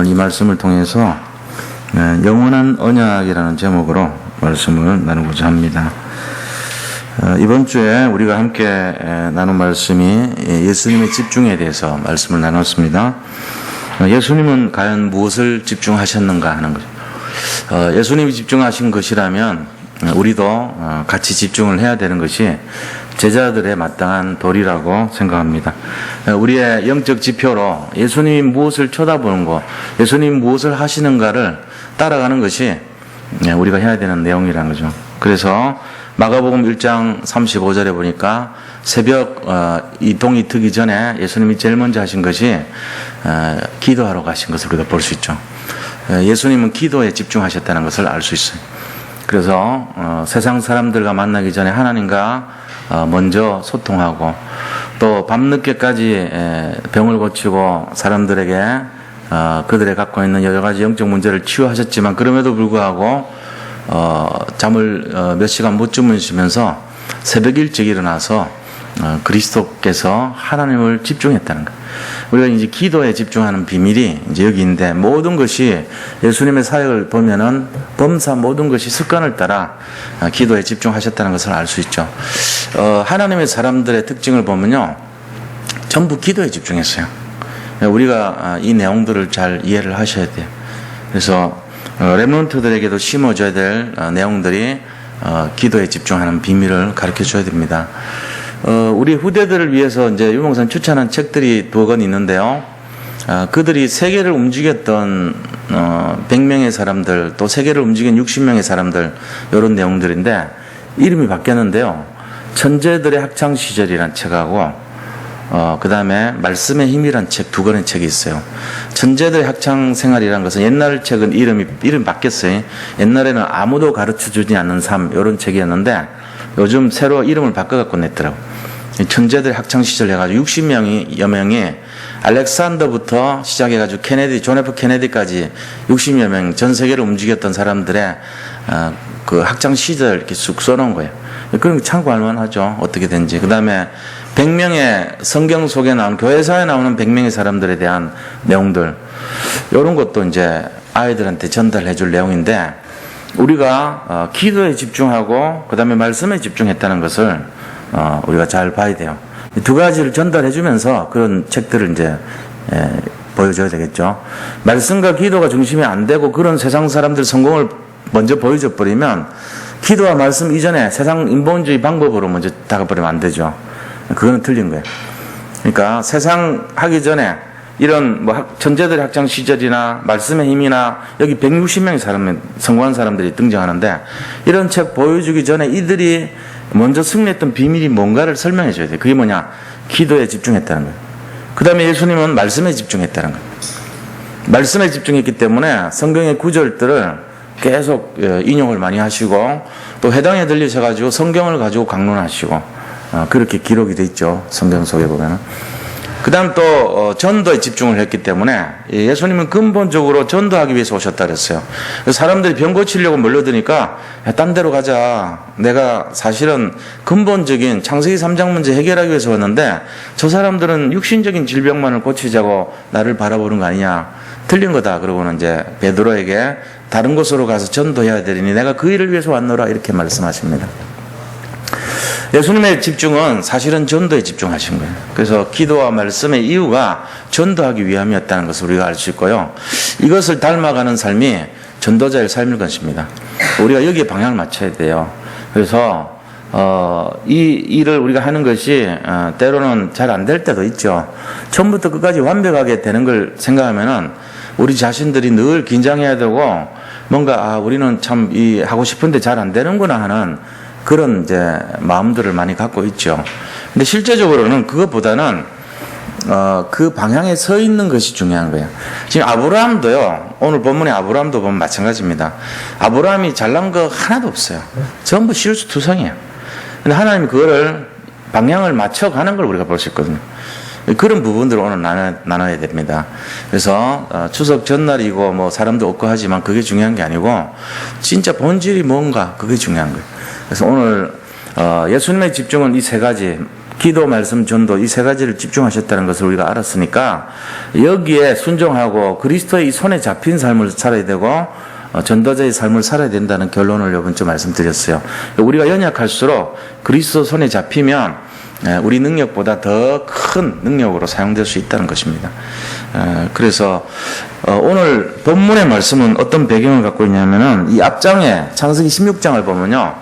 오늘 이 말씀을 통해서 영원한 언약이라는 제목으로 말씀을 나누고자 합니다. 이번 주에 우리가 함께 나눈 말씀이 예수님의 집중에 대해서 말씀을 나눴습니다. 예수님은 과연 무엇을 집중하셨는가 하는 거죠. 예수님이 집중하신 것이라면 우리도 같이 집중을 해야 되는 것이 제자들의 마땅한 도리라고 생각합니다. 우리의 영적 지표로 예수님이 무엇을 쳐다보는 것, 예수님이 무엇을 하시는가를 따라가는 것이 우리가 해야 되는 내용이라는 거죠. 그래서 마가복음 1장 35절에 보니까 새벽 이 동이 트기 전에 예수님이 제일 먼저 하신 것이 기도하러 가신 것을 우리가 볼 수 있죠. 예수님은 기도에 집중하셨다는 것을 알 수 있어요. 그래서 세상 사람들과 만나기 전에 하나님과 먼저 소통하고 또 밤늦게까지 병을 고치고 사람들에게 그들의 갖고 있는 여러 가지 영적 문제를 치유하셨지만 그럼에도 불구하고 잠을 몇 시간 못 주무시면서 새벽 일찍 일어나서 그리스도께서 하나님을 집중했다는 것. 우리가 이제 기도에 집중하는 비밀이 이제 여기인데 모든 것이 예수님의 사역을 보면은 범사 모든 것이 습관을 따라 기도에 집중하셨다는 것을 알 수 있죠. 하나님의 사람들의 특징을 보면요. 전부 기도에 집중했어요. 우리가 이 내용들을 잘 이해를 하셔야 돼요. 그래서 렘넌트들에게도 심어줘야 될 내용들이 기도에 집중하는 비밀을 가르쳐 줘야 됩니다. 우리 후대들을 위해서 이제 유목사님 추천한 책들이 두 권 있는데요. 그들이 세계를 움직였던 100명의 사람들, 또 세계를 움직인 60명의 사람들, 이런 내용들인데 이름이 바뀌었는데요. 천재들의 학창 시절이라는 책하고 그 다음에 말씀의 힘이라는 책 두 권의 책이 있어요. 천재들의 학창 생활이라는 것은 옛날 책은 이름 바뀌었어요. 옛날에는 아무도 가르쳐 주지 않는 삶, 이런 책이었는데 요즘 새로 이름을 바꿔갖고 냈더라고요. 천재들의 학창 시절 해가지고 60명여 명이 알렉산더부터 시작해가지고 존 F 케네디까지 60여 명 전 세계를 움직였던 사람들의 그 학창 시절 이렇게 쑥 써놓은 거예요. 그런 거 참고할 만하죠. 어떻게 된지. 그 다음에 100명의 성경 속에 나오는 교회사에 나오는 100명의 사람들에 대한 내용들, 이런 것도 이제 아이들한테 전달해 줄 내용인데 우리가 기도에 집중하고 그 다음에 말씀에 집중했다는 것을 우리가 잘 봐야 돼요. 두 가지를 전달해 주면서 그런 책들을 이제 보여줘야 되겠죠. 말씀과 기도가 중심이 안 되고 그런 세상 사람들 성공을 먼저 보여줘 버리면 기도와 말씀 이전에 세상 인본주의 방법으로 먼저 다가버리면 안 되죠. 그거는 틀린 거예요. 그러니까 세상 하기 전에 이런 천재들의 학창 시절이나 말씀의 힘이나 여기 160명의 성공한 사람들이 등장하는데 이런 책 보여주기 전에 이들이 먼저 승리했던 비밀이 뭔가를 설명해 줘야 돼요. 그게 뭐냐? 기도에 집중했다는 거예요. 그 다음에 예수님은 말씀에 집중했다는 거예요. 말씀에 집중했기 때문에 성경의 구절들을 계속 인용을 많이 하시고 또 회당에 들리셔가지고 성경을 가지고 강론하시고 그렇게 기록이 돼 있죠. 성경 속에 보면은. 그 다음 또 전도에 집중을 했기 때문에 예수님은 근본적으로 전도하기 위해서 오셨다 그랬어요. 사람들이 병 고치려고 몰려드니까 딴 데로 가자. 내가 사실은 근본적인 창세기 3장 문제 해결하기 위해서 왔는데 저 사람들은 육신적인 질병만을 고치자고 나를 바라보는 거 아니냐. 틀린 거다. 그러고는 이제 베드로에게 다른 곳으로 가서 전도해야 되리니 내가 그 일을 위해서 왔노라 이렇게 말씀하십니다. 예수님의 집중은 사실은 전도에 집중하신 거예요. 그래서 기도와 말씀의 이유가 전도하기 위함이었다는 것을 우리가 알 수 있고요. 이것을 닮아가는 삶이 전도자의 삶일 것입니다. 우리가 여기에 방향을 맞춰야 돼요. 그래서 이 일을 우리가 하는 것이 때로는 잘 안 될 때도 있죠. 처음부터 끝까지 완벽하게 되는 걸 생각하면은 우리 자신들이 늘 긴장해야 되고 뭔가 우리는 참 하고 싶은데 잘 안 되는구나 하는 그런 이제 마음들을 많이 갖고 있죠. 근데 실제적으로는 그것보다는 그 방향에 서 있는 것이 중요한 거예요. 지금 아브라함도요. 오늘 본문의 아브라함도 보면 마찬가지입니다. 아브라함이 잘난 거 하나도 없어요. 전부 실수투성이에요. 근데 하나님이 그거를 방향을 맞춰가는 걸 우리가 볼 수 있거든요. 그런 부분들을 오늘 나눠야 됩니다. 그래서 추석 전날이고 사람도 없고 하지만 그게 중요한 게 아니고 진짜 본질이 뭔가 그게 중요한 거예요. 그래서 오늘 예수님의 집중은 이 세 가지 기도, 말씀, 전도 이 세 가지를 집중하셨다는 것을 우리가 알았으니까 여기에 순종하고 그리스도의 이 손에 잡힌 삶을 살아야 되고 전도자의 삶을 살아야 된다는 결론을 이번 주 말씀드렸어요. 우리가 연약할수록 그리스도 손에 잡히면 우리 능력보다 더 큰 능력으로 사용될 수 있다는 것입니다. 그래서 오늘 본문의 말씀은 어떤 배경을 갖고 있냐면은 이 앞장에 창세기 16장을 보면요,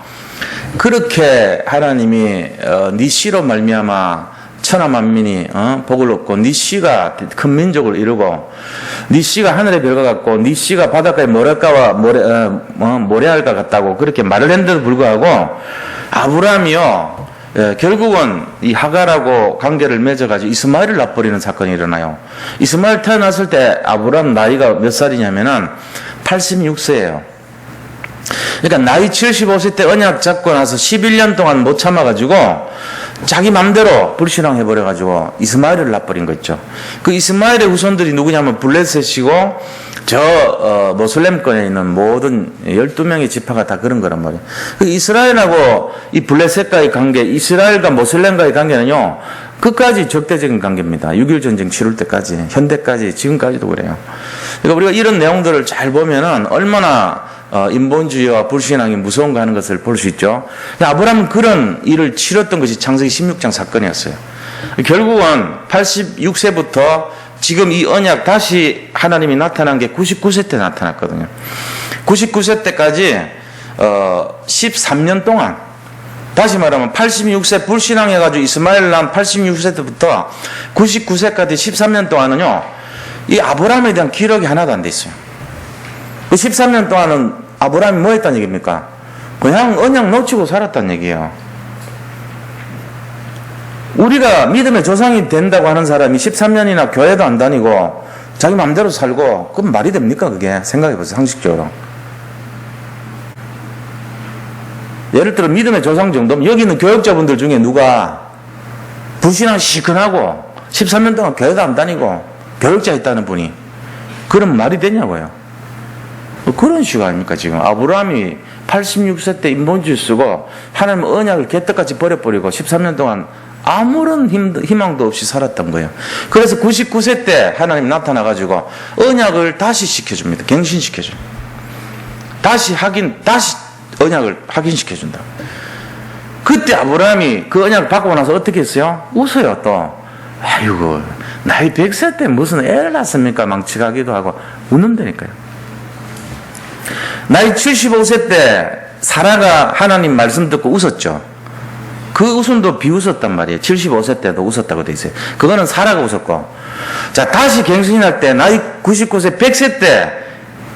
그렇게 하나님이 네 씨로 말미암아 천하 만민이 복을 얻고 네 씨가 큰 민족을 이루고 네 씨가 하늘의 별과 같고 네 씨가 바닷가의 모래가와 모래알과 같다고 그렇게 말을 했는데도 불구하고 아브라함이요, 결국은 이 하갈하고 관계를 맺어가지고 이스마엘을 낳아버리는 사건이 일어나요. 이스마엘 태어났을 때 아브라함 나이가 몇 살이냐면은 86세예요. 그러니까 나이 75세 때 언약 잡고 나서 11년 동안 못 참아가지고 자기 맘대로 불신앙해버려가지고 이스마엘을 낳아버린 거 있죠. 그 이스마엘의 후손들이 누구냐면 블레셋이고 저 모슬렘권에 있는 모든 12명의 지파가 다 그런 거란 말이에요. 그 이스라엘하고 이 블레셋과의 관계, 이스라엘과 모슬렘과의 관계는요, 끝까지 적대적인 관계입니다. 6.1 전쟁 치룰 때까지, 현대까지, 지금까지도 그래요. 그러니까 우리가 이런 내용들을 잘 보면은 얼마나 인본주의와 불신앙이 무서운가 하는 것을 볼 수 있죠. 아브라함은 그런 일을 치렀던 것이 창세기 16장 사건이었어요. 결국은 86세부터 지금 이 언약 다시 하나님이 나타난 게 99세 때 나타났거든요. 99세 때까지 13년 동안, 다시 말하면 86세 불신앙해가지고 이스마엘 난 86세 때부터 99세까지 13년 동안은요, 이 아브라함에 대한 기록이 하나도 안 돼 있어요. 그 13년 동안은 아브라함이 뭐 했다는 얘기입니까? 그냥 언약 놓치고 살았다는 얘기예요. 우리가 믿음의 조상이 된다고 하는 사람이 13년이나 교회도 안 다니고 자기 마음대로 살고, 그럼 말이 됩니까? 그게 생각해보세요. 상식적으로. 예를 들어 믿음의 조상 정도면 여기 있는 교역자분들 중에 누가 불신앙 시큰하고 13년 동안 교회도 안 다니고 교역자 있다는 분이 그런 말이 되냐고요. 그런 식이 아닙니까? 지금 아브라함이 86세 때 인본주의 쓰고 하나님 언약을 개떡같이 버려버리고 13년 동안 아무런 희망도 없이 살았던 거예요. 그래서 99세 때 하나님 나타나가지고 언약을 다시 시켜줍니다. 갱신시켜줘요. 다시 언약을 확인시켜준다. 그때 아브라함이 그 언약을 받고 나서 어떻게 했어요? 웃어요, 또. 아이고, 나이 100세 때 무슨 애를 낳습니까? 망치가기도 하고 웃는다니까요. 나이 75세 때 사라가 하나님 말씀 듣고 웃었죠. 그 웃음도 비웃었단 말이에요. 75세 때도 웃었다고 돼 있어요. 그거는 사라가 웃었고. 자, 다시 갱신할 때 나이 99세 100세 때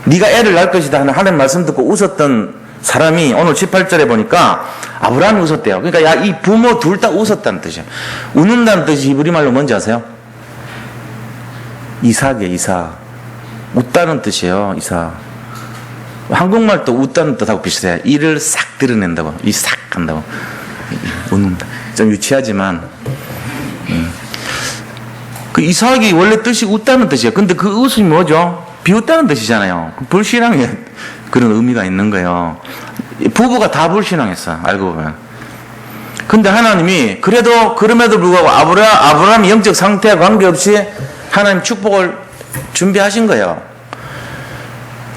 네가 애를 낳을 것이다 하는 하나님 말씀 듣고 웃었던 사람이 오늘 18절에 보니까 아브라함이 웃었대요. 그러니까 야, 이 부모 둘 다 웃었다는 뜻이에요. 웃는다는 뜻이 히브리 말로 뭔지 아세요? 이삭이에요. 이삭. 웃다는 뜻이에요. 이삭. 한국말도 웃다는 뜻하고 비슷해요. 이를 싹 드러낸다고. 이 싹 한다고. 웃는다. 좀 유치하지만 그 이삭이 원래 뜻이 웃다는 뜻이에요. 근데 그 웃음이 뭐죠? 비웃다는 뜻이잖아요. 불신앙에 그런 의미가 있는 거예요. 부부가 다 불신앙했어. 알고 보면. 근데 하나님이 그럼에도 불구하고 아브라함의 영적 상태와 관계없이 하나님 축복을 준비하신 거예요.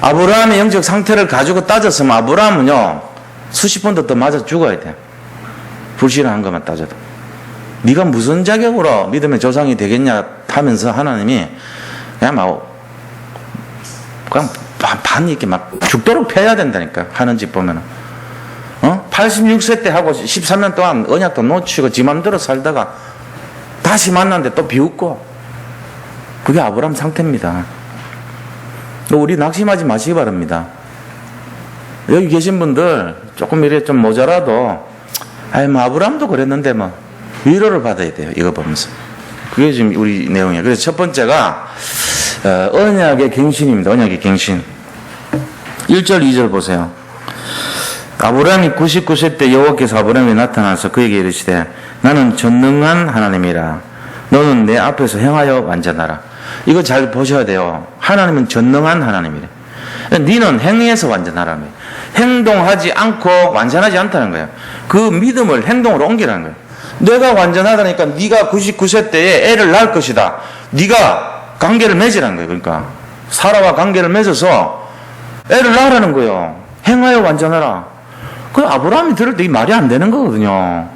아브라함의 영적 상태를 가지고 따졌으면 아브라함은요, 수십 번도 더 맞아 죽어야 돼. 불신앙한 것만 따져도. 네가 무슨 자격으로 믿음의 조상이 되겠냐 하면서 하나님이 그냥 반 이렇게 막 죽도록 패야 된다니까. 하는 짓 보면은. 86세 때 하고 13년 동안 언약도 놓치고 지 맘대로 살다가 다시 만났는데 또 비웃고. 그게 아브라함 상태입니다. 우리 낙심하지 마시기 바랍니다. 여기 계신 분들 조금 이래 좀 모자라도 아브라함도 그랬는데 위로를 받아야 돼요. 이거 보면서. 그게 지금 우리 내용이에요. 그래서 첫 번째가 언약의 갱신입니다. 언약의 갱신. 1절 2절 보세요. 아브라함이 99세 때 여호와께서 아브라함에 나타나서 그에게 이르시되 나는 전능한 하나님이라 너는 내 앞에서 행하여 완전하라. 이거 잘 보셔야 돼요. 하나님은 전능한 하나님이래. 너는 행해서 완전하라며. 행동하지 않고 완전하지 않다는 거예요. 그 믿음을 행동으로 옮기라는 거예요. 내가 완전하다니까 네가 99세 때에 애를 낳을 것이다. 네가 관계를 맺으라는 거예요. 그러니까 사라와 관계를 맺어서 애를 낳으라는 거예요. 행하여 완전하라. 그 아브라함이 들을 때 이 말이 안 되는 거거든요.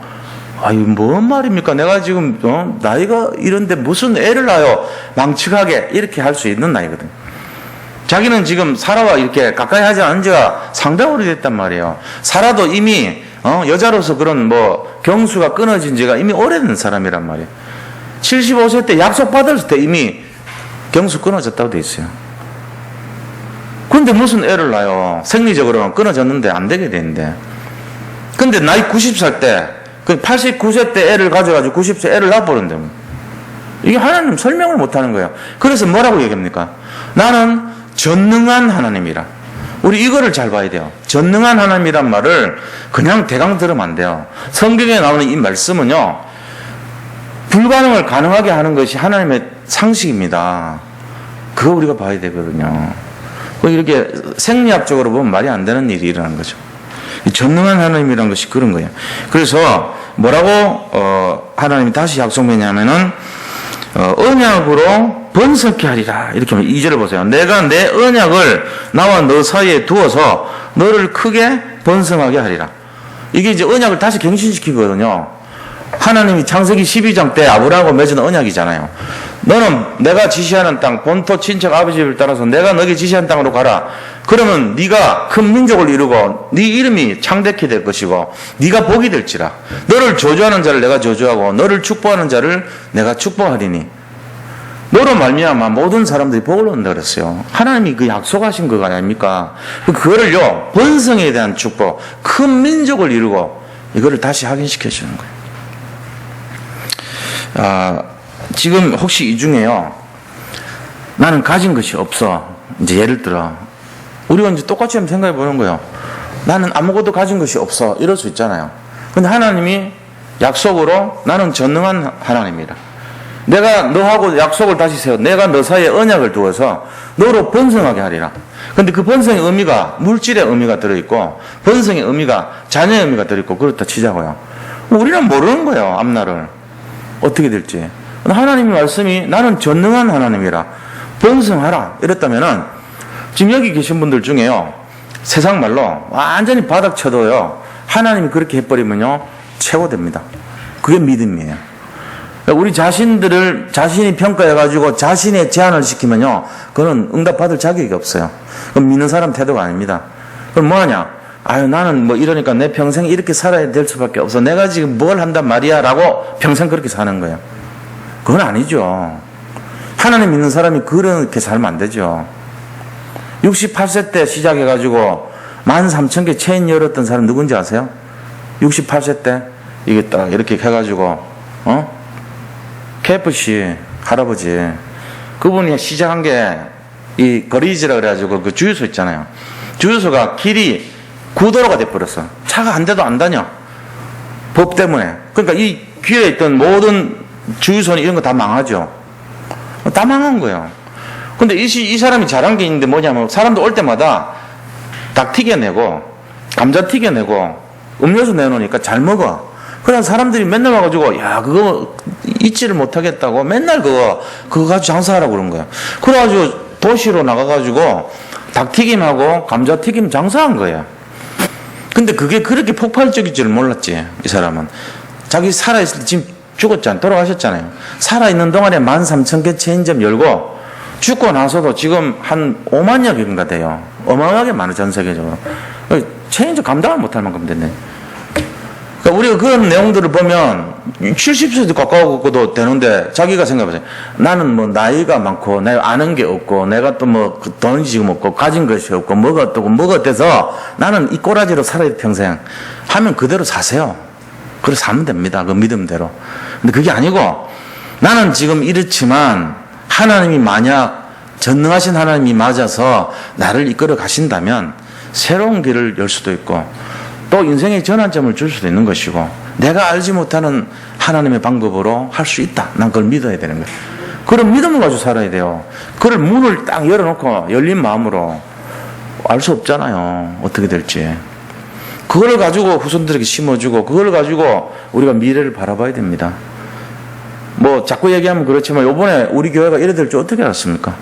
아유, 뭔 말입니까? 내가 지금 나이가 이런데 무슨 애를 낳아요? 망측하게 이렇게 할 수 있는 나이거든. 자기는 지금 사라와 이렇게 가까이 하지 않은 지가 상당히 오래됐단 말이에요. 사라도 이미 여자로서 그런 경수가 끊어진 지가 이미 오래된 사람이란 말이에요. 75세 때 약속받을 때 이미 경수 끊어졌다고 돼 있어요. 근데 무슨 애를 낳아요? 생리적으로는 끊어졌는데 안 되게 되는데. 근데 나이 90살 때, 89세 때 애를 가져가지고 90세 애를 낳아버린대. 이게 하나님 설명을 못 하는 거예요. 그래서 뭐라고 얘기합니까? 나는 전능한 하나님이라. 우리 이거를 잘 봐야 돼요. 전능한 하나님이란 말을 그냥 대강 들으면 안 돼요. 성경에 나오는 이 말씀은요, 불가능을 가능하게 하는 것이 하나님의 상식입니다. 그거 우리가 봐야 되거든요. 이렇게 생리학적으로 보면 말이 안 되는 일이 일어나는 거죠. 전능한 하나님이라는 것이 그런 거예요. 그래서 뭐라고 하나님이 다시 약속했냐면은 언약으로 번성케 하리라. 이렇게 하면 2절을 보세요. 내가 내 언약을 나와 너 사이에 두어서 너를 크게 번성하게 하리라. 이게 이제 언약을 다시 갱신시키거든요. 하나님이 창세기 12장 때 아브라함과 맺은 언약이잖아요. 너는 내가 지시하는 땅, 본토 친척 아버지 집을 따라서 내가 너에게 지시한 땅으로 가라. 그러면 네가 큰 민족을 이루고 네 이름이 창대케 될 것이고 네가 복이 될지라. 너를 저주하는 자를 내가 저주하고 너를 축복하는 자를 내가 축복하리니 너로 말미암아 모든 사람들이 복을 얻는다 그랬어요. 하나님이 그 약속하신 거 아닙니까? 그거를요, 번성에 대한 축복, 큰 민족을 이루고 이거를 다시 확인시켜 주는 거예요. 지금 혹시 이 중에요, 나는 가진 것이 없어. 이제 예를 들어 우리가 이제 똑같이 한번 생각해 보는 거예요. 나는 아무것도 가진 것이 없어. 이럴 수 있잖아요. 근데 하나님이 약속으로 나는 전능한 하나님이라. 내가 너하고 약속을 다시 세워. 내가 너 사이에 언약을 두어서 너로 번성하게 하리라. 근데 그 번성의 의미가 물질의 의미가 들어있고 번성의 의미가 자녀의 의미가 들어있고 그렇다 치자고요. 우리는 모르는 거예요. 앞날을 어떻게 될지. 하나님의 말씀이 나는 전능한 하나님이라 번성하라 이랬다면은 지금 여기 계신 분들 중에요, 세상 말로 완전히 바닥 쳐도요, 하나님이 그렇게 해버리면요 최고됩니다. 그게 믿음이에요. 우리 자신들을 자신이 평가해가지고 자신의 제한을 시키면요, 그건 응답받을 자격이 없어요. 그럼 믿는 사람 태도가 아닙니다. 그럼 뭐하냐? 아유, 나는 이러니까 내 평생 이렇게 살아야 될 수밖에 없어. 내가 지금 뭘 한단 말이야 라고 평생 그렇게 사는 거예요. 그건 아니죠. 하나님 믿는 사람이 그렇게 살면 안 되죠. 68세 때 시작해가지고 13,000개 체인 열었던 사람 누군지 아세요? 68세 때 이게 딱 이렇게 해가지고 KFC 할아버지, 그분이 시작한 게 이 거리지라 그래가지고 그 주유소 있잖아요. 주유소가 길이 구도로가 돼버렸어. 차가 한 대도 안 다녀. 법 때문에. 그러니까 이 귀에 있던 모든 주유소는 이런 거 다 망하죠. 다 망한 거예요. 근데 이 사람이 잘한 게 있는데 뭐냐면, 사람들 올 때마다 닭 튀겨내고 감자 튀겨내고 음료수 내놓으니까 잘 먹어. 그래서 사람들이 맨날 와가지고 야, 그거 잊지를 못하겠다고 맨날 그거 가지고 장사하라고 그런 거야. 그래가지고 도시로 나가가지고 닭튀김하고 감자튀김 장사한 거야. 근데 그게 그렇게 폭발적일 줄 몰랐지. 이 사람은 자기 살아있을 때, 지금 죽었잖아요. 돌아가셨잖아요. 살아있는 동안에 13,000개 체인점 열고 죽고 나서도 지금 한 5만여 개인가 돼요. 어마어마하게 많아, 전 세계적으로. 체인점 감당을 못할 만큼 됐네. 그러니까 우리가 그런 내용들을 보면 70세도 가까워도 되는데, 자기가 생각해보세요. 나는 나이가 많고 내가 아는 게 없고 내가 또 돈이 지금 없고 가진 것이 없고 뭐가 어떻고 뭐가 어때서 나는 이 꼬라지로 살아야 돼 평생 하면 그대로 사세요. 그래 사면 됩니다. 그 믿음대로. 근데 그게 아니고, 나는 지금 이렇지만 하나님이 만약 전능하신 하나님이 맞아서 나를 이끌어 가신다면 새로운 길을 열 수도 있고 또 인생의 전환점을 줄 수도 있는 것이고, 내가 알지 못하는 하나님의 방법으로 할 수 있다. 난 그걸 믿어야 되는 거예요. 그런 믿음을 가지고 살아야 돼요. 그걸 문을 딱 열어놓고 열린 마음으로 알 수 없잖아요. 어떻게 될지. 그걸 가지고 후손들에게 심어주고 그걸 가지고 우리가 미래를 바라봐야 됩니다. 뭐 자꾸 얘기하면 그렇지만 이번에 우리 교회가 이래 될 줄 어떻게 알았습니까?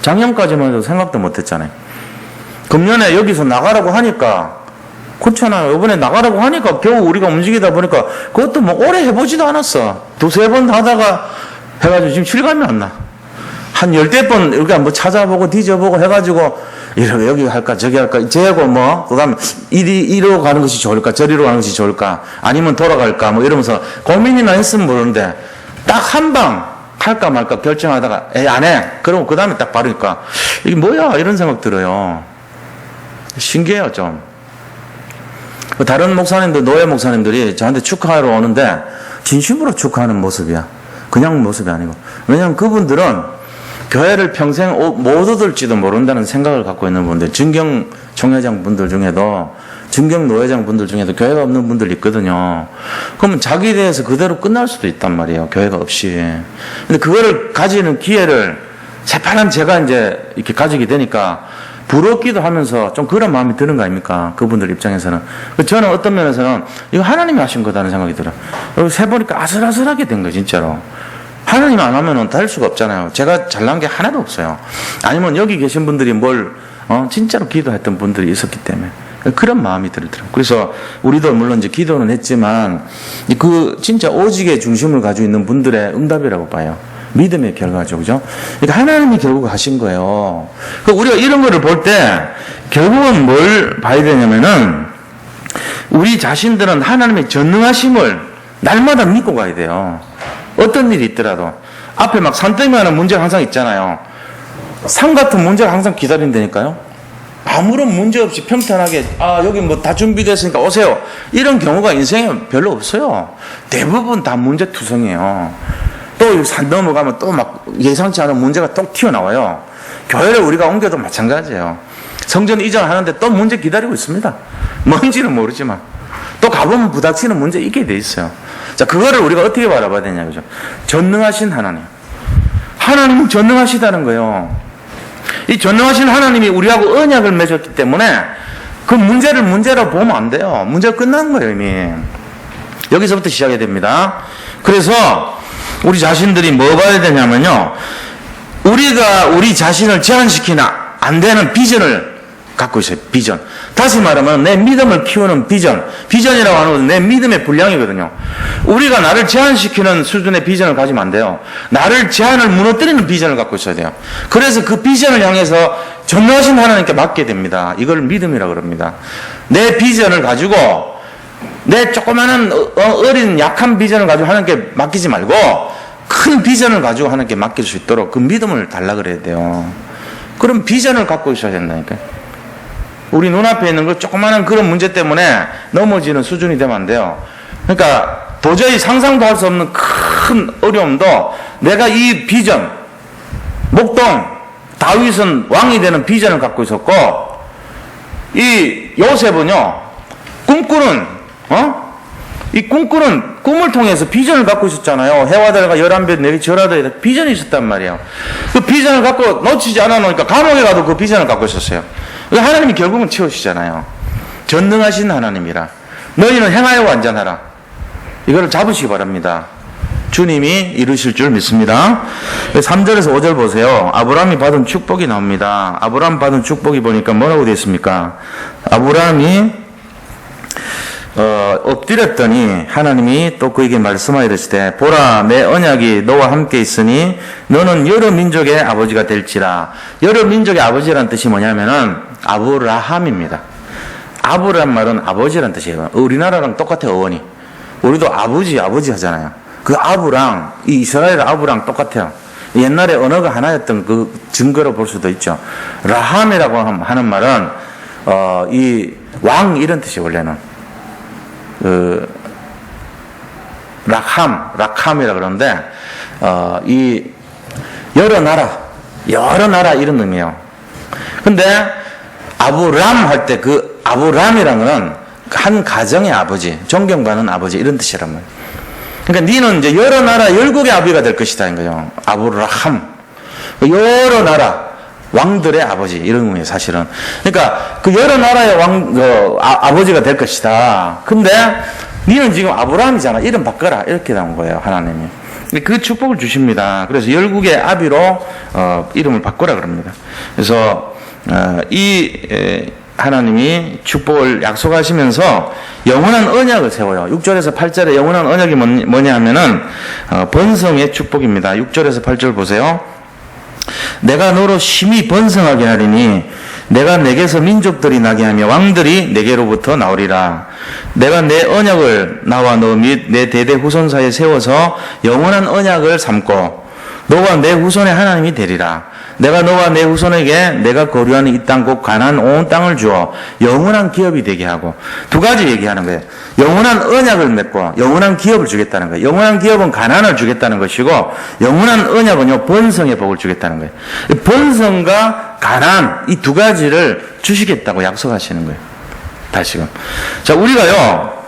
작년까지만 해도 생각도 못했잖아요. 금년에 여기서 나가라고 하니까 그렇잖아요. 이번에 나가라고 하니까 겨우 우리가 움직이다 보니까 그것도 뭐 오래 해보지도 않았어. 두세 번 하다가 해가지고 지금 실감이 안 나. 한 10대 번 이렇게 한번 찾아보고 뒤져보고 해가지고 이러 여기 할까 저기 할까 재고 뭐 그다음에 이리로 가는 것이 좋을까 저리로 가는 것이 좋을까 아니면 돌아갈까 뭐 이러면서 고민이나 했으면 모르는데 딱 한 방 할까 말까 결정하다가 안 해. 그러고 그다음에 딱 바르니까 이게 뭐야 이런 생각 들어요. 신기해요 좀. 다른 목사님들 노예 목사님들이 저한테 축하하러 오는데 진심으로 축하하는 모습이야. 그냥 모습이 아니고. 왜냐하면 그분들은 교회를 평생 못 얻을지도 모른다는 생각을 갖고 있는 분들, 증경 총회장 분들 중에도, 증경 노회장 분들 중에도 교회가 없는 분들 있거든요. 그러면 자기에 대해서 그대로 끝날 수도 있단 말이에요. 교회가 없이. 근데 그거를 가지는 기회를 새파란 제가 이제 이렇게 가지게 되니까 부럽기도 하면서 좀 그런 마음이 드는 거 아닙니까? 그분들 입장에서는. 저는 어떤 면에서는 이거 하나님이 하신 거다는 생각이 들어요. 그리고 세보니까 아슬아슬하게 된 거예요, 진짜로. 하나님 안 하면은 될 수가 없잖아요. 제가 잘난 게 하나도 없어요. 아니면 여기 계신 분들이 진짜로 기도했던 분들이 있었기 때문에. 그런 마음이 들더라고요. 그래서 우리도 물론 이제 기도는 했지만 진짜 오직의 중심을 가지고 있는 분들의 응답이라고 봐요. 믿음의 결과죠. 그죠? 그러니까 하나님이 결국 하신 거예요. 우리가 이런 거를 볼 때 결국은 뭘 봐야 되냐면은 우리 자신들은 하나님의 전능하심을 날마다 믿고 가야 돼요. 어떤 일이 있더라도. 앞에 막 산더미하는 문제가 항상 있잖아요. 산 같은 문제가 항상 기다린다니까요. 아무런 문제 없이 평탄하게 여기 뭐 다 준비됐으니까 오세요. 이런 경우가 인생에 별로 없어요. 대부분 다 문제투성이에요. 또 산 넘어가면 또 막 예상치 않은 문제가 또 튀어나와요. 교회를 우리가 옮겨도 마찬가지예요. 성전 이전하는데 또 문제 기다리고 있습니다. 뭔지는 모르지만 또 가보면 부닥치는 문제 있게 돼 있어요. 자, 그거를 우리가 어떻게 바라봐야 되냐, 그죠? 전능하신 하나님. 하나님은 전능하시다는 거예요. 이 전능하신 하나님이 우리하고 언약을 맺었기 때문에 그 문제를 문제로 보면 안 돼요. 문제가 끝난 거예요, 이미. 여기서부터 시작이 됩니다. 그래서 우리 자신들이 뭐 봐야 되냐면요. 우리가 우리 자신을 제한시키나 안 되는 비전을 갖고 있어요. 비전. 다시 말하면 내 믿음을 키우는 비전. 비전이라고 하는 것은 내 믿음의 분량이거든요. 우리가 나를 제한시키는 수준의 비전을 가지면 안 돼요. 나를 제한을 무너뜨리는 비전을 갖고 있어야 돼요. 그래서 그 비전을 향해서 전능하신 하나님께 맡게 됩니다. 이걸 믿음이라고 그럽니다. 내 비전을 가지고 내 조그마한 어린 약한 비전을 가지고 하나님께 맡기지 말고 큰 비전을 가지고 하나님께 맡길 수 있도록 그 믿음을 달라 그래야 돼요. 그럼 비전을 갖고 있어야 된다니까요. 우리 눈앞에 있는 그 조그마한 그런 문제 때문에 넘어지는 수준이 되면 안 돼요. 그러니까 도저히 상상도 할 수 없는 큰 어려움도 내가 이 비전, 목동, 다윗은 왕이 되는 비전을 갖고 있었고, 이 요셉은요, 이 꿈꾸는 꿈을 통해서 비전을 갖고 있었잖아요. 해와 달과 11별 내리 절하더이다. 비전이 있었단 말이에요. 그 비전을 갖고 놓치지 않아 놓으니까 감옥에 가도 그 비전을 갖고 있었어요. 하나님이 결국은 채우시잖아요. 전능하신 하나님이라. 너희는 행하여 완전하라. 이거를 잡으시기 바랍니다. 주님이 이루실 줄 믿습니다. 3절에서 5절 보세요. 아브라함이 받은 축복이 나옵니다. 아브라함 받은 축복이 보니까 뭐라고 되어 있습니까? 아브라함이 엎드렸더니 하나님이 또 그에게 말씀하여 이르시되 보라 내 언약이 너와 함께 있으니 너는 여러 민족의 아버지가 될지라. 여러 민족의 아버지라는 뜻이 뭐냐면은 아브라함입니다. 아브라함 말은 아버지라는 뜻이에요. 우리나라랑 똑같아요. 어원이. 우리도 아버지 하잖아요. 그 아브랑 이 이스라엘 아브랑 똑같아요. 옛날에 언어가 하나였던 그 증거로 볼 수도 있죠. 라함이라고 하는 말은 이 왕 이런 뜻이 원래는 락함이라 그러는데 이 여러 나라 이런 의미예요. 근데 아브람 할 때 그 아브람이라는 거는 한 가정의 아버지, 존경받는 아버지 이런 뜻이란 말이에요. 그러니까 니는 이제 여러 나라 열국의 아비가 될 것이다 인 거죠. 아브라함. 여러 나라 왕들의 아버지 이런 의미예요, 사실은. 그러니까 그 여러 나라의 아버지가 될 것이다. 근데 니는 지금 아브라함이잖아. 이름 바꿔라. 이렇게 나온 거예요, 하나님이. 그 축복을 주십니다. 그래서 열국의 아비로 이름을 바꾸라 그럽니다. 그래서 하나님이 축복을 약속하시면서 영원한 언약을 세워요. 6절에서 8절에 영원한 언약이 뭐냐 하면은 번성의 축복입니다. 6절에서 8절 보세요. 내가 너로 심히 번성하게 하리니 내가 내게서 민족들이 나게 하며 왕들이 내게로부터 나오리라. 내가 내 언약을 나와 너 및 내 대대 후손 사이에 세워서 영원한 언약을 삼고 너와 내 후손의 하나님이 되리라. 내가 너와 내 후손에게 내가 거류하는 이 땅 곧 가나안 온 땅을 주어 영원한 기업이 되게 하고, 두 가지 얘기하는 거예요. 영원한 언약을 맺고 영원한 기업을 주겠다는 거예요. 영원한 기업은 가나안을 주겠다는 것이고, 영원한 언약은요 번성의 복을 주겠다는 거예요. 번성과 가나안 이 두 가지를 주시겠다고 약속하시는 거예요. 다시금. 자, 우리가요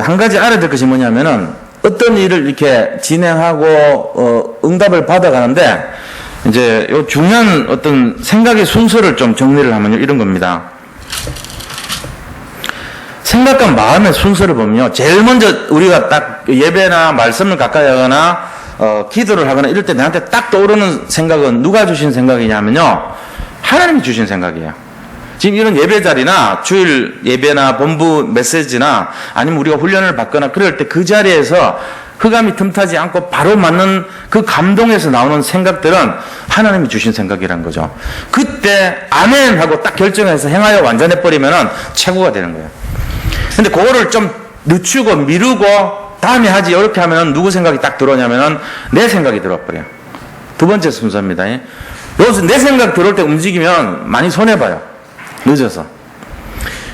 한 가지 알아야 될 것이 뭐냐면은, 어떤 일을 이렇게 진행하고 응답을 받아가는데 이제 요 중요한 어떤 생각의 순서를 좀 정리를 하면요 이런 겁니다. 생각과 마음의 순서를 보면요, 제일 먼저 우리가 딱 예배나 말씀을 가까이 하거나 기도를 하거나 이럴 때 나한테 딱 떠오르는 생각은 누가 주신 생각이냐면요, 하나님이 주신 생각이에요. 지금 이런 예배 자리나 주일 예배나 본부 메시지나 아니면 우리가 훈련을 받거나 그럴 때 그 자리에서 흑암이 틈타지 않고 바로 맞는 그 감동에서 나오는 생각들은 하나님이 주신 생각이라는 거죠. 그때 아멘 하고 딱 결정해서 행하여 완전해버리면 최고가 되는 거예요. 근데 그거를 좀 늦추고 미루고 다음에 하지 이렇게 하면 누구 생각이 딱 들어오냐면 내 생각이 들어버려요. 두 번째 순서입니다. 여기서 내 생각 들어올 때 움직이면 많이 손해봐요. 늦어서.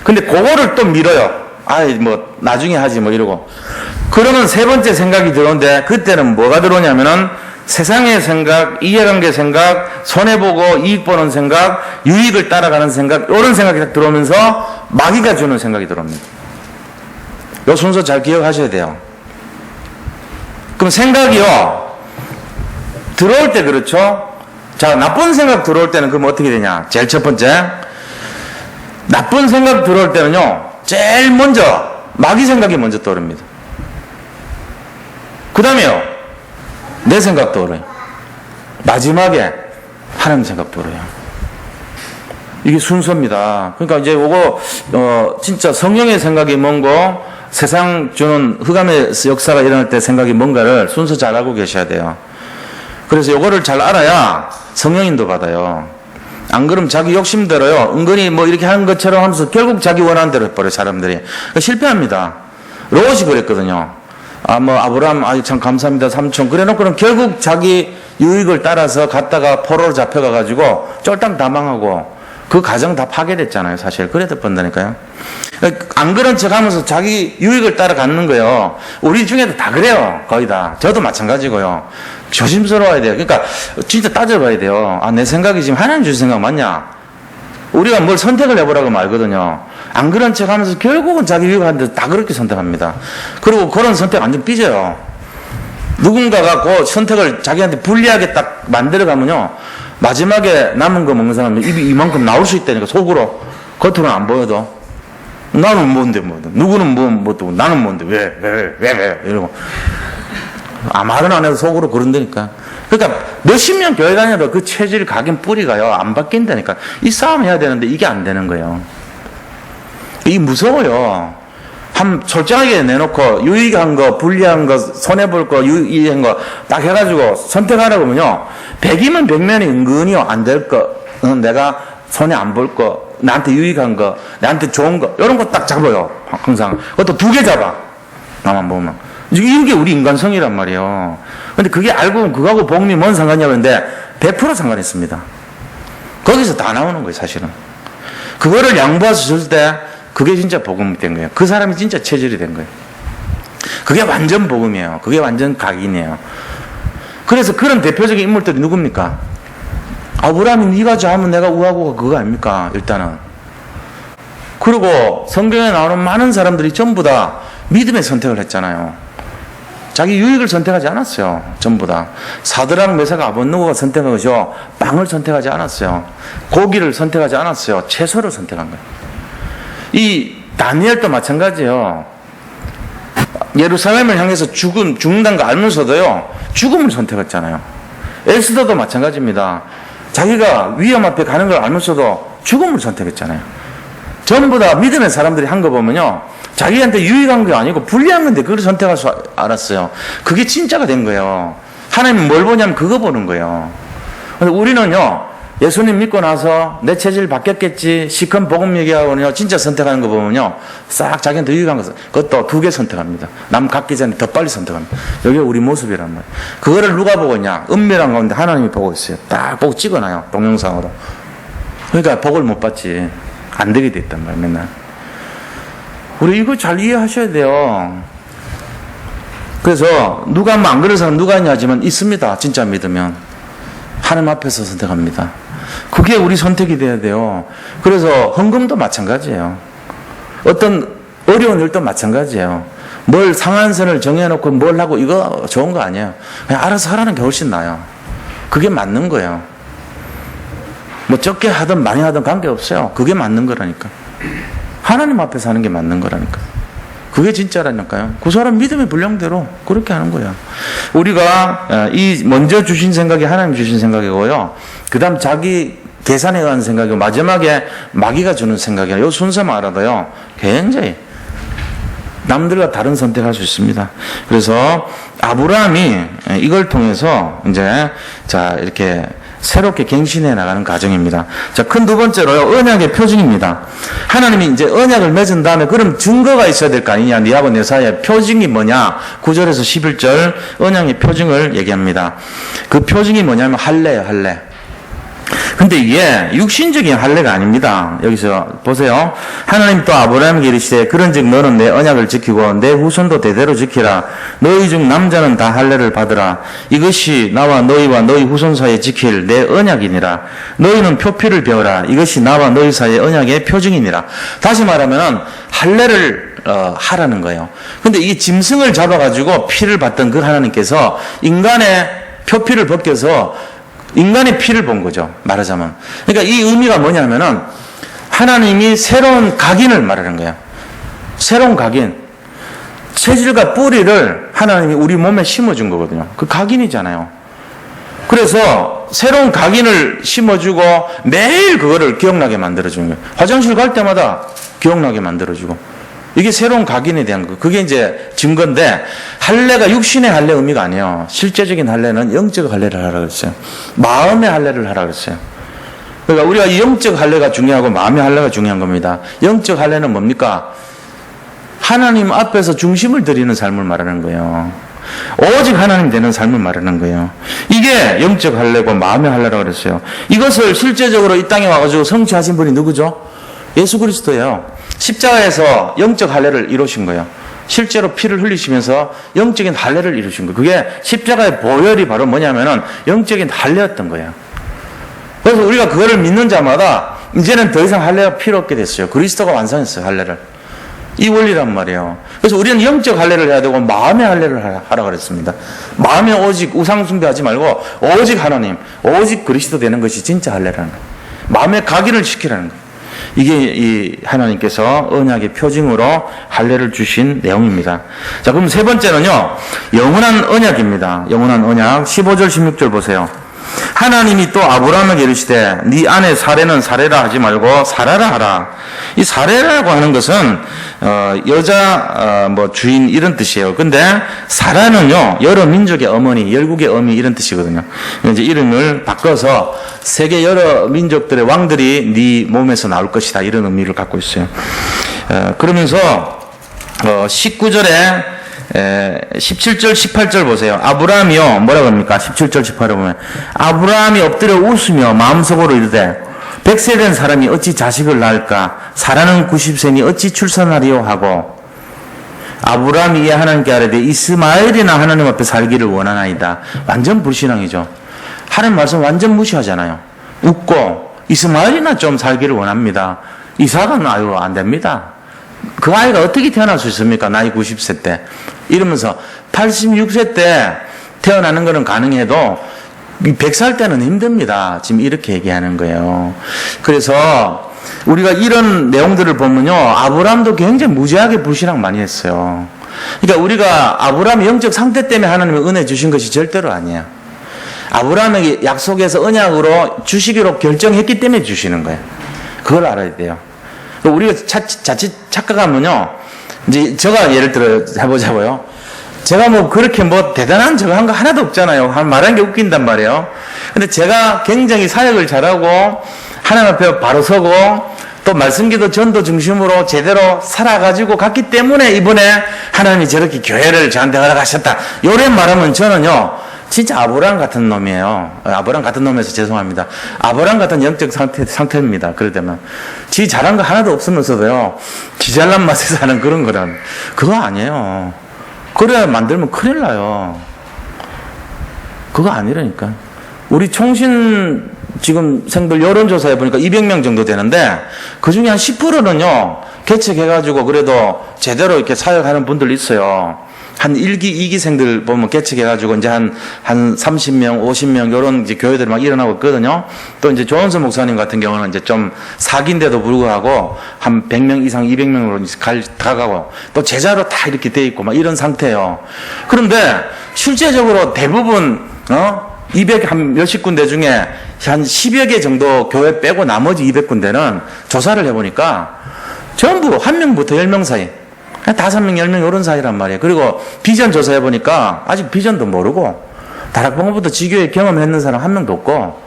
근데 그거를 또 밀어요. 아이 뭐 나중에 하지 뭐 이러고. 그러면 세 번째 생각이 들어오는데, 그때는 뭐가 들어오냐면은 세상의 생각, 이해관계 생각, 손해보고 이익 보는 생각, 유익을 따라가는 생각, 이런 생각이 딱 들어오면서 마귀가 주는 생각이 들어옵니다. 이 순서 잘 기억하셔야 돼요. 그럼 생각이요 들어올 때 그렇죠. 자, 나쁜 생각 들어올 때는 그럼 어떻게 되냐. 제일 첫 번째, 나쁜 생각 들어올 때는요 제일 먼저 마귀 생각이 먼저 떠오릅니다. 그 다음에요 내 생각 떠오르요. 마지막에 하나님 생각 떠오르요. 이게 순서입니다. 그러니까 이제 요거 진짜 성령의 생각이 뭔고 세상 주는 흑암의 역사가 일어날 때 생각이 뭔가를 순서 잘 알고 계셔야 돼요. 그래서 요거를 잘 알아야 성령인도 받아요. 안 그러면 자기 욕심대로요 은근히 뭐 이렇게 하는 것처럼 하면서 결국 자기 원하는 대로 해버려요, 사람들이. 그러니까 실패합니다. 롯이 그랬거든요. 뭐 아브라함 참 감사합니다 삼촌 그래 놓고는 결국 자기 유익을 따라서 갔다가 포로로 잡혀가가지고 쫄딱 다 망하고 그 가정 다 파괴됐잖아요, 사실. 그래도 본다니까요. 안 그런 척 하면서 자기 유익을 따라 갖는 거예요. 우리 중에도 다 그래요, 거의 다. 저도 마찬가지고요. 조심스러워야 돼요. 그러니까 진짜 따져봐야 돼요. 아, 내 생각이 지금 하나님 주신 생각 맞냐? 우리가 뭘 선택을 해보라고 말거든요. 안 그런 척 하면서 결국은 자기 유익하는데 다 그렇게 선택합니다. 그리고 그런 선택 완전 삐져요. 누군가가 그 선택을 자기한테 불리하게 딱 만들어가면요, 마지막에 남은 거 먹는 사람은 입이 이만큼 나올 수 있다니까, 속으로. 겉으로는 안 보여도. 나는 뭔데, 누구는 뭐도 나는 뭔데, 왜, 이러고. 말은 안 해도 속으로 그런다니까. 그러니까 몇십 년 교회 다녀도 그 체질, 각인, 뿌리가요, 안 바뀐다니까. 이 싸움 해야 되는데 이게 안 되는 거예요. 이게 무서워요. 솔직하게 내놓고 유익한 거, 불리한 거, 손해볼 거, 유익한 거 딱 해가지고 선택하라고 하면요, 100이면 100면이 은근히요 안 될 거, 내가 손해 안 볼 거, 나한테 유익한 거, 나한테 좋은 거, 이런 거 딱 잡아요, 항상. 그것도 2개 잡아, 나만 보면. 이게 우리 인간성이란 말이에요. 근데 그게 알고 보면 그거하고 복음이 뭔 상관이냐고 하는데 100% 상관있습니다. 거기서 다 나오는 거예요, 사실은. 그거를 양보해서 줄 때 그게 진짜 복음이 된 거예요. 그 사람이 진짜 체질이 된 거예요. 그게 완전 복음이에요. 그게 완전 각인이에요. 그래서 그런 대표적인 인물들이 누굽니까? 아브라함이 네가 자하면 내가 우하고가 그거 아닙니까? 일단은. 그리고 성경에 나오는 많은 사람들이 전부 다 믿음의 선택을 했잖아요. 자기 유익을 선택하지 않았어요. 전부 다. 사드락 메삭 아벳느고가 선택한 것이요, 빵을 선택하지 않았어요. 고기를 선택하지 않았어요. 채소를 선택한 거예요. 이 다니엘도 마찬가지예요. 예루살렘을 향해서 죽는다는 거 알면서도요, 죽음을 선택했잖아요. 에스더도 마찬가지입니다. 자기가 위험 앞에 가는 걸 알면서도 죽음을 선택했잖아요. 전부 다 믿음의 사람들이 한 거 보면요, 자기한테 유익한 게 아니고 불리한 건데 그걸 선택할 줄 알았어요. 그게 진짜가 된 거예요. 하나님은 뭘 보냐면 그거 보는 거예요. 근데 우리는요, 예수님 믿고 나서 내 체질 바뀌었겠지, 시큰 복음 얘기하고는요, 진짜 선택하는 거 보면요, 싹 자기한테 유익한 것, 그것도 2개 선택합니다. 남 갖기 전에 더 빨리 선택합니다. 이게 우리 모습이란 말이에요. 그거를 누가 보고 있냐? 은밀한 가운데 하나님이 보고 있어요. 딱 보고 찍어놔요, 동영상으로. 그러니까 복을 못 받지. 안 되게 됐단 말이에요, 맨날. 우리 이거 잘 이해하셔야 돼요. 그래서 누가 안 그런 사람 누가 있냐 하지만 있습니다. 진짜 믿으면. 하나님 앞에서 선택합니다. 그게 우리 선택이 돼야 돼요. 그래서 헌금도 마찬가지예요. 어떤 어려운 일도 마찬가지예요. 뭘 상한선을 정해놓고 뭘 하고 이거 좋은 거 아니에요. 그냥 알아서 하라는 게 훨씬 나아요. 그게 맞는 거예요. 뭐 적게 하든 많이 하든 관계없어요. 그게 맞는 거라니까. 하나님 앞에서 하는 게 맞는 거라니까. 그게 진짜라니까요. 그 사람 믿음의 분량대로 그렇게 하는 거예요. 우리가 이 먼저 주신 생각이 하나님 주신 생각이고요. 그 다음 자기 계산에 의한 생각이고 마지막에 마귀가 주는 생각이에요. 이 순서만 알아도요, 굉장히 남들과 다른 선택할 수 있습니다. 그래서 아브라함이 이걸 통해서 이제 자 이렇게 새롭게 갱신해 나가는 과정입니다. 자, 큰 두 번째로요, 언약의 표징입니다. 하나님이 이제 언약을 맺은 다음에 그럼 증거가 있어야 될 거 아니냐. 니하고 내 사이에 표징이 뭐냐. 9절에서 11절 언약의 표징을 얘기합니다. 그 표징이 뭐냐면 할례예요, 할례. 근데 이게 육신적인 할례가 아닙니다. 여기서 보세요. 하나님 또 아브라함에게 이르시되 그런즉 너는 내 언약을 지키고 내 후손도 대대로 지키라. 너희 중 남자는 다 할례를 받으라. 이것이 나와 너희와 너희 후손 사이에 지킬 내 언약이니라. 너희는 표피를 배워라. 이것이 나와 너희 사이의 언약의 표징이니라. 다시 말하면 할례를 하라는 거예요. 근데 이 짐승을 잡아가지고 피를 받던 그 하나님께서 인간의 표피를 벗겨서 인간의 피를 본 거죠. 말하자면. 그러니까 이 의미가 뭐냐면은 하나님이 새로운 각인을 말하는 거예요. 새로운 각인. 체질과 뿌리를 하나님이 우리 몸에 심어준 거거든요. 그 각인이잖아요. 그래서 새로운 각인을 심어주고 매일 그거를 기억나게 만들어주는 거예요. 화장실 갈 때마다 기억나게 만들어주고. 이게 새로운 각인에 대한 거. 그게 이제 증거인데, 할례가 육신의 할례 의미가 아니에요. 실제적인 할례는 영적 할례를 하라고 그랬어요. 마음의 할례를 하라고 그랬어요. 그러니까 우리가 이 영적 할례가 중요하고 마음의 할례가 중요한 겁니다. 영적 할례는 뭡니까? 하나님 앞에서 중심을 드리는 삶을 말하는 거예요. 오직 하나님 되는 삶을 말하는 거예요. 이게 영적 할례고 마음의 할례라고 그랬어요. 이것을 실제적으로 이 땅에 와가지고 성취하신 분이 누구죠? 예수 그리스도예요. 십자가에서 영적 할례를 이루신 거예요. 실제로 피를 흘리시면서 영적인 할례를 이루신 거예요. 그게 십자가의 보혈이 바로 뭐냐면은 영적인 할례였던 거예요. 그래서 우리가 그거를 믿는 자마다 이제는 더 이상 할례가 필요 없게 됐어요. 그리스도가 완성했어요, 할례를. 이 원리란 말이에요. 그래서 우리는 영적 할례를 해야 되고 마음의 할례를 하라고 그랬습니다. 마음에 오직 우상 숭배하지 말고 오직 하나님, 오직 그리스도 되는 것이 진짜 할례라는 거예요. 마음의 각인을 시키라는 거예요. 이게 이 하나님께서 언약의 표징으로 할례를 주신 내용입니다. 자, 그럼 세 번째는요, 영원한 언약입니다. 영원한 언약. 15절 16절 보세요. 하나님이 또 아브라함에게 이르시되 네 아내 사례는 사례라 하지 말고 사라라 하라. 이 사례라고 하는 것은 여자 뭐 주인 이런 뜻이에요. 근데 사라는요, 여러 민족의 어머니, 열국의 어미 이런 뜻이거든요. 이제 이름을 바꿔서 세계 여러 민족들의 왕들이 네 몸에서 나올 것이다, 이런 의미를 갖고 있어요. 그러면서 19절에 17절 18절 보세요. 아브라함이요, 뭐라고 합니까? 17절 18절 보면 아브라함이 엎드려 웃으며 마음속으로 이르되 100세 된 사람이 어찌 자식을 낳을까? 사라는 90세니 어찌 출산하리요? 하고 아브라함이 이에 하나님께 아뢰되 이스마엘이나 하나님 앞에 살기를 원하나이다. 완전 불신앙이죠. 하나님 말씀 완전 무시하잖아요. 웃고 이스마엘이나 좀 살기를 원합니다. 이삭은 아유 안 됩니다. 그 아이가 어떻게 태어날 수 있습니까? 나이 90세 때. 이러면서 86세 때 태어나는 것은 가능해도 100살 때는 힘듭니다. 지금 이렇게 얘기하는 거예요. 그래서 우리가 이런 내용들을 보면요, 아브라함도 굉장히 무지하게 불신앙 많이 했어요. 그러니까 우리가 아브라함의 영적 상태 때문에 하나님의 은혜 주신 것이 절대로 아니에요. 아브라함에게 약속에서 언약으로 주시기로 결정했기 때문에 주시는 거예요. 그걸 알아야 돼요. 우리가 자칫 착각하면요, 이제 제가 예를 들어 해보자고요. 제가 뭐 그렇게 뭐 대단한 저거 한 거 하나도 없잖아요. 말하는 게 웃긴단 말이에요. 근데 제가 굉장히 사역을 잘하고 하나님 앞에 바로 서고 또 말씀기도 전도 중심으로 제대로 살아가지고 갔기 때문에 이번에 하나님이 저렇게 교회를 저한테 허락하셨다. 요래 말하면 저는요, 진짜 아브라함 같은 놈이에요. 아브라함 같은 놈에서 죄송합니다. 아브라함 같은 영적 상태입니다. 그러려면 지 잘한 거 하나도 없으면서도요, 지 잘난 맛에 사는 그런 거는 그거 아니에요. 그래야 만들면 큰일 나요. 그거 아니라니까. 우리 총신 지금 생들 여론조사해 보니까 200명 정도 되는데 그 중에 한 10%는요 개척해가지고 그래도 제대로 이렇게 사역하는 분들 있어요. 한 1기, 2기생들 보면 개척해가지고 이제 한 30명, 50명 요런 이제 교회들이 막 일어나고 있거든요. 또 이제 조원선 목사님 같은 경우는 이제 좀 사기인데도 불구하고 한 100명 이상, 200명으로 가가고 또 제자로 다 이렇게 돼 있고 막 이런 상태예요. 그런데 실제적으로 대부분 200 한 몇십 군데 중에 한 10여 개 정도 교회 빼고 나머지 200군데는 조사를 해보니까 전부 한 명부터 10명 사이, 5명, 10명 이런 사이란 말이에요. 그리고 비전 조사해보니까 아직 비전도 모르고 다락방부터 지교회 경험했는 사람 한 명도 없고,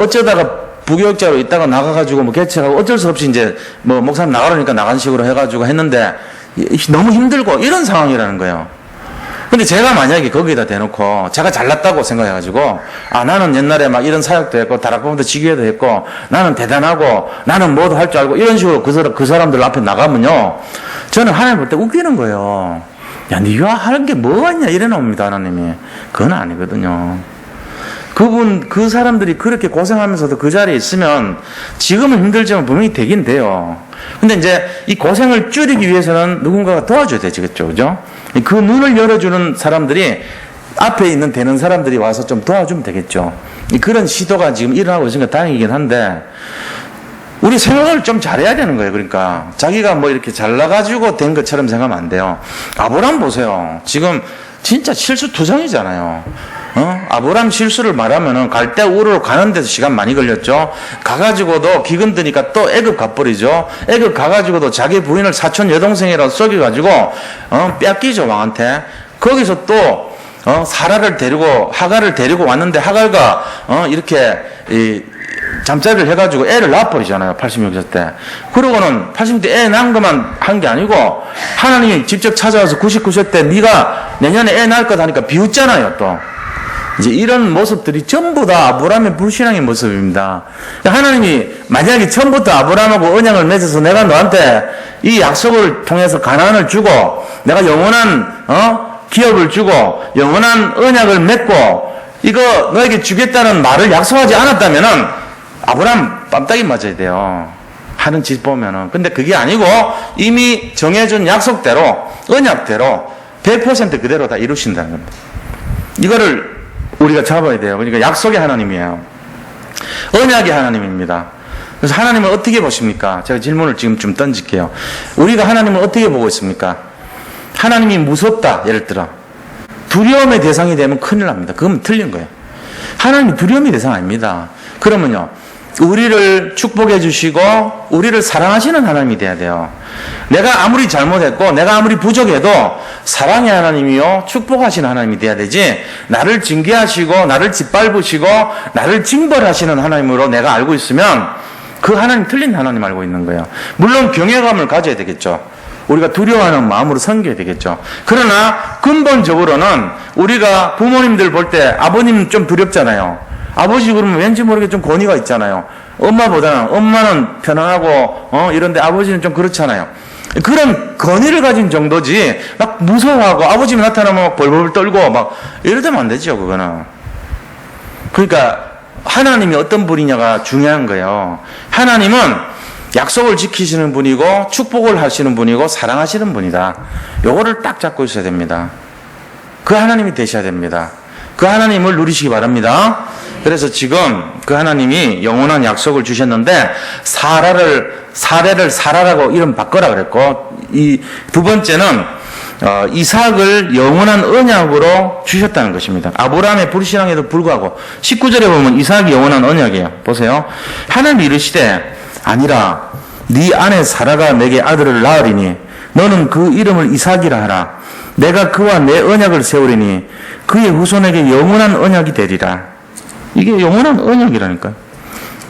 어쩌다가 부교육자로 있다가 나가가지고 뭐 개척하고 어쩔 수 없이 이제 뭐 목사님 나가라니까 나간 식으로 해가지고 했는데 너무 힘들고 이런 상황이라는 거예요. 근데 제가 만약에 거기다 대놓고 제가 잘났다고 생각해가지고 나는 옛날에 막 이런 사역도 했고 다락방부터 지교회도 했고 나는 대단하고 나는 뭐도 할 줄 알고 이런 식으로 그 사람들 앞에 나가면요, 저는 하나님 볼 때 웃기는 거예요. 야, 네가 하는 게 뭐가 있냐 이래 나옵니다. 하나님이. 그건 아니거든요. 그 사람들이 그렇게 고생하면서도 그 자리에 있으면 지금은 힘들지만 분명히 되긴 돼요. 근데 이제 이 고생을 줄이기 위해서는 누군가가 도와줘야 되겠죠. 그죠? 그 눈을 열어주는 사람들이 앞에 있는 되는 사람들이 와서 좀 도와주면 되겠죠. 그런 시도가 지금 일어나고 있으니까 다행이긴 한데 우리 생각을 좀 잘해야 되는 거예요. 그러니까 자기가 뭐 이렇게 잘나가지고 된 것처럼 생각하면 안 돼요. 아브라함 보세요. 지금 진짜 실수투성이잖아요. 아브라함 실수를 말하면은 갈대 우르로 가는 데서 시간 많이 걸렸죠. 가가지고도 기근 드니까 또 애굽 가버리죠. 애굽 가가지고도 자기 부인을 사촌 여동생이라고 썩여가지고 뺏기죠, 왕한테. 거기서 또 사라를 데리고 하갈을 데리고 왔는데 하갈과 이렇게 잠자리를 해가지고 애를 낳아버리잖아요. 86세 때. 그러고는 86세 애 낳은 것만 한 게 아니고 하나님이 직접 찾아와서 99세 때 네가 내년에 애 낳을 것 하니까 비웃잖아요. 또 이제 이런 모습들이 전부 다 아브라함의 불신앙의 모습입니다. 하나님이 만약에 처음부터 아브라함하고 언약을 맺어서 내가 너한테 이 약속을 통해서 가나안을 주고 내가 영원한 기업을 주고 영원한 언약을 맺고 이거 너에게 주겠다는 말을 약속하지 않았다면은 아브라함 뺨따기 맞아야 돼요. 하는 짓 보면은. 근데 그게 아니고 이미 정해준 약속대로 언약대로 100% 그대로 다 이루신다는 겁니다. 이거를 우리가 잡아야 돼요. 그러니까 약속의 하나님이에요. 언약의 하나님입니다. 그래서 하나님을 어떻게 보십니까? 제가 질문을 지금 좀 던질게요. 우리가 하나님을 어떻게 보고 있습니까? 하나님이 무섭다, 예를 들어 두려움의 대상이 되면 큰일 납니다. 그건 틀린 거예요. 하나님이 두려움의 대상 아닙니다. 그러면요, 우리를 축복해 주시고 우리를 사랑하시는 하나님이 돼야 돼요. 내가 아무리 잘못했고 내가 아무리 부족해도 사랑의 하나님이요 축복하시는 하나님이 돼야 되지, 나를 징계하시고 나를 짓밟으시고 나를 징벌하시는 하나님으로 내가 알고 있으면 그 하나님 틀린 하나님 알고 있는 거예요. 물론 경외감을 가져야 되겠죠. 우리가 두려워하는 마음으로 섬겨야 되겠죠. 그러나 근본적으로는 우리가 부모님들 볼 때 아버님 좀 두렵잖아요. 아버지 그러면 왠지 모르게 좀 권위가 있잖아요. 엄마는 편안하고 이런데 아버지는 좀 그렇잖아요. 그런 권위를 가진 정도지 막 무서워하고 아버님이 나타나면 막 벌벌 떨고 막 이러면 안 되죠. 그거는. 그러니까 하나님이 어떤 분이냐가 중요한 거예요. 하나님은 약속을 지키시는 분이고 축복을 하시는 분이고 사랑하시는 분이다. 요거를 딱 잡고 있어야 됩니다. 그 하나님이 되셔야 됩니다. 그 하나님을 누리시기 바랍니다. 그래서 지금 그 하나님이 영원한 약속을 주셨는데 사례를 사라라고 이름 바꿔라 그랬고, 이 두 번째는 이삭을 영원한 언약으로 주셨다는 것입니다. 아브라함의 불신앙에도 불구하고 19절에 보면 이삭이 영원한 언약이에요. 보세요. 하나님이 이르시되 아니라 네 아내 사라가 내게 아들을 낳으리니 너는 그 이름을 이삭이라 하라. 내가 그와 내 언약을 세우리니 그의 후손에게 영원한 언약이 되리라. 이게 영원한 언약이라니까요.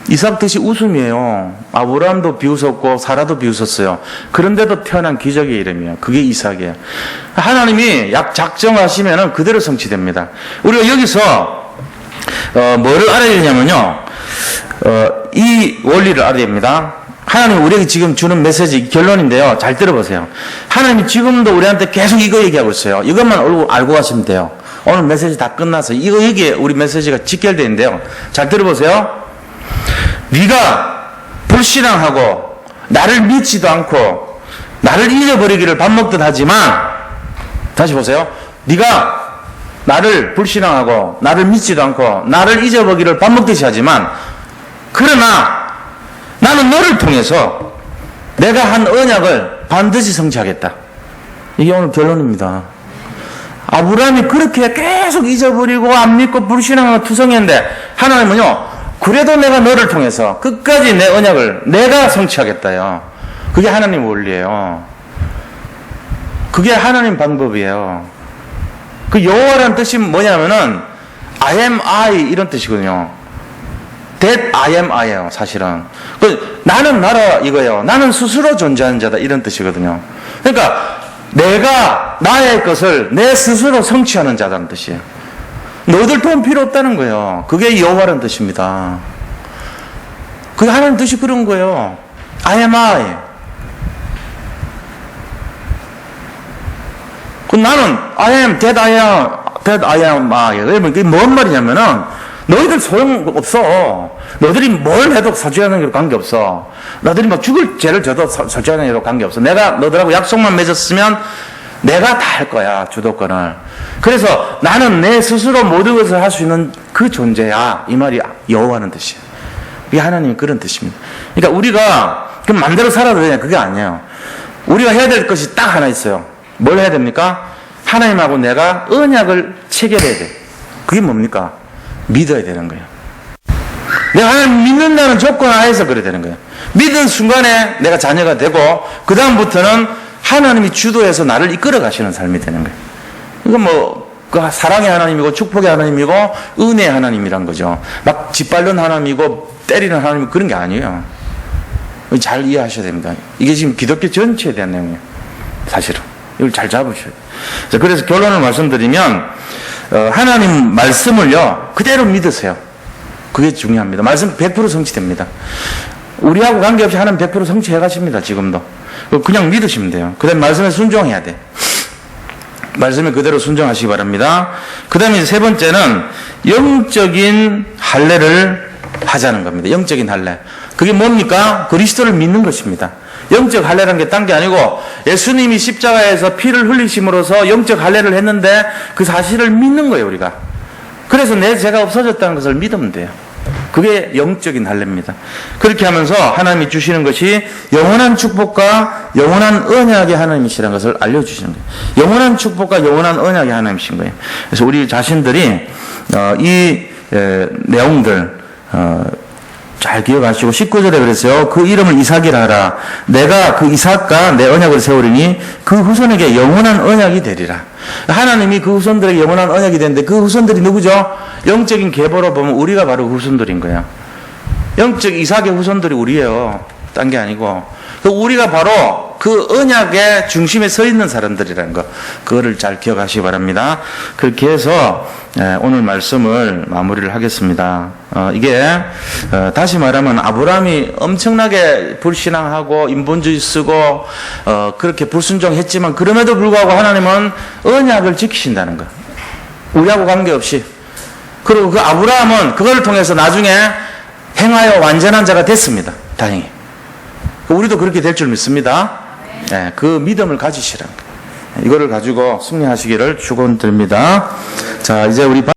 이삭 뜻이 웃음이에요. 아브라함도 비웃었고 사라도 비웃었어요. 그런데도 태어난 기적의 이름이에요. 그게 이삭이에요. 하나님이 작정하시면 그대로 성취됩니다. 우리가 여기서 뭐를 알아야 되냐면요, 이 원리를 알아야 됩니다. 하나님이 우리에게 지금 주는 메시지 결론인데요. 잘 들어보세요. 하나님이 지금도 우리한테 계속 이거 얘기하고 있어요. 이것만 알고 가시면 돼요. 오늘 메시지 다 끝나서 이거 얘기에 우리 메시지가 직결되는데요. 잘 들어보세요. 네가 불신앙하고 나를 믿지도 않고 나를 잊어버리기를 밥 먹듯 하지만, 다시 보세요. 네가 나를 불신앙하고 나를 믿지도 않고 나를 잊어버리기를 밥 먹듯이 하지만, 그러나 나는 너를 통해서 내가 한 언약을 반드시 성취하겠다. 이게 오늘 결론입니다. 아브라함이 그렇게 계속 잊어버리고 안 믿고 불신앙하고 투성했는데 하나님은요, 그래도 내가 너를 통해서 끝까지 내 언약을 내가 성취하겠다요. 그게 하나님 원리예요. 그게 하나님 방법이에요. 그 여호와라는 뜻이 뭐냐면은 I am I 이런 뜻이거든요. That I am I예요, 사실은. 나는 나라 이거예요. 나는 스스로 존재하는 자다 이런 뜻이거든요. 그러니까 내가 나의 것을 내 스스로 성취하는 자라는 뜻이에요. 너희들 도움 필요 없다는 거예요. 그게 여호와라는 뜻입니다. 그게 하나님 뜻이 그런 거예요. I am I. 나는 I am that I am I. 그게 뭔 말이냐면은 너희들 소용없어. 너희들이 뭘 해도 사죄하는 게 관계없어. 너희들이 뭐 죽을 죄를 져도 사죄하는 게 관계없어. 내가 너희들하고 약속만 맺었으면 내가 다 할 거야, 주도권을. 그래서 나는 내 스스로 모든 것을 할 수 있는 그 존재야. 이 말이 여호와는 뜻이에요. 이게 하나님이 그런 뜻입니다. 그러니까 우리가 그럼 마음대로 살아도 되냐? 그게 아니에요. 우리가 해야 될 것이 딱 하나 있어요. 뭘 해야 됩니까? 하나님하고 내가 언약을 체결해야 돼. 그게 뭡니까? 믿어야 되는 거예요. 내가 하나님 믿는다는 조건 하에서 그래야 되는 거예요. 믿은 순간에 내가 자녀가 되고 그 다음부터는 하나님이 주도해서 나를 이끌어 가시는 삶이 되는 거예요. 이건 뭐 그 사랑의 하나님이고 축복의 하나님이고 은혜의 하나님이란 거죠. 막 짓밟는 하나님이고 때리는 하나님 그런 게 아니에요. 잘 이해하셔야 됩니다. 이게 지금 기독교 전체에 대한 내용이에요. 사실은 이걸 잘 잡으셔야 돼요. 자, 그래서 결론을 말씀드리면 하나님 말씀을요 그대로 믿으세요. 그게 중요합니다. 말씀 100% 성취됩니다. 우리하고 관계없이 하나님 100% 성취해 가십니다. 지금도 그냥 믿으시면 돼요. 그 다음에 말씀에 순종해야 돼. 말씀에 그대로 순종하시기 바랍니다. 그 다음에 세 번째는 영적인 할례를 하자는 겁니다. 영적인 할례. 그게 뭡니까? 그리스도를 믿는 것입니다. 영적 할례라는 게 딴 게 아니고 예수님이 십자가에서 피를 흘리심으로써 영적 할례를 했는데 그 사실을 믿는 거예요, 우리가. 그래서 내 죄가 없어졌다는 것을 믿으면 돼요. 그게 영적인 할례입니다. 그렇게 하면서 하나님이 주시는 것이 영원한 축복과 영원한 언약의 하나님이시라는 것을 알려주시는 거예요. 영원한 축복과 영원한 언약의 하나님이신 거예요. 그래서 우리 자신들이 이 내용들 잘 기억하시고 19절에 그랬어요. 그 이름을 이삭이라 하라. 내가 그 이삭과 내 언약을 세우리니 그 후손에게 영원한 언약이 되리라. 하나님이 그 후손들에게 영원한 언약이 되는데 그 후손들이 누구죠? 영적인 계보로 보면 우리가 바로 후손들인 거예요. 영적 이삭의 후손들이 우리예요. 딴 게 아니고. 우리가 바로 그 언약의 중심에 서 있는 사람들이라는 거, 그거를 잘 기억하시기 바랍니다. 그렇게 해서 오늘 말씀을 마무리를 하겠습니다. 이게 다시 말하면 아브라함이 엄청나게 불신앙하고 인본주의 쓰고 그렇게 불순종했지만 그럼에도 불구하고 하나님은 언약을 지키신다는 거. 우리하고 관계없이. 그리고 그 아브라함은 그걸 통해서 나중에 행하여 완전한 자가 됐습니다. 다행히. 우리도 그렇게 될 줄 믿습니다. 네, 그 믿음을 가지시라는 거예요. 이거를 가지고 승리하시기를 축원드립니다. 자, 이제 우리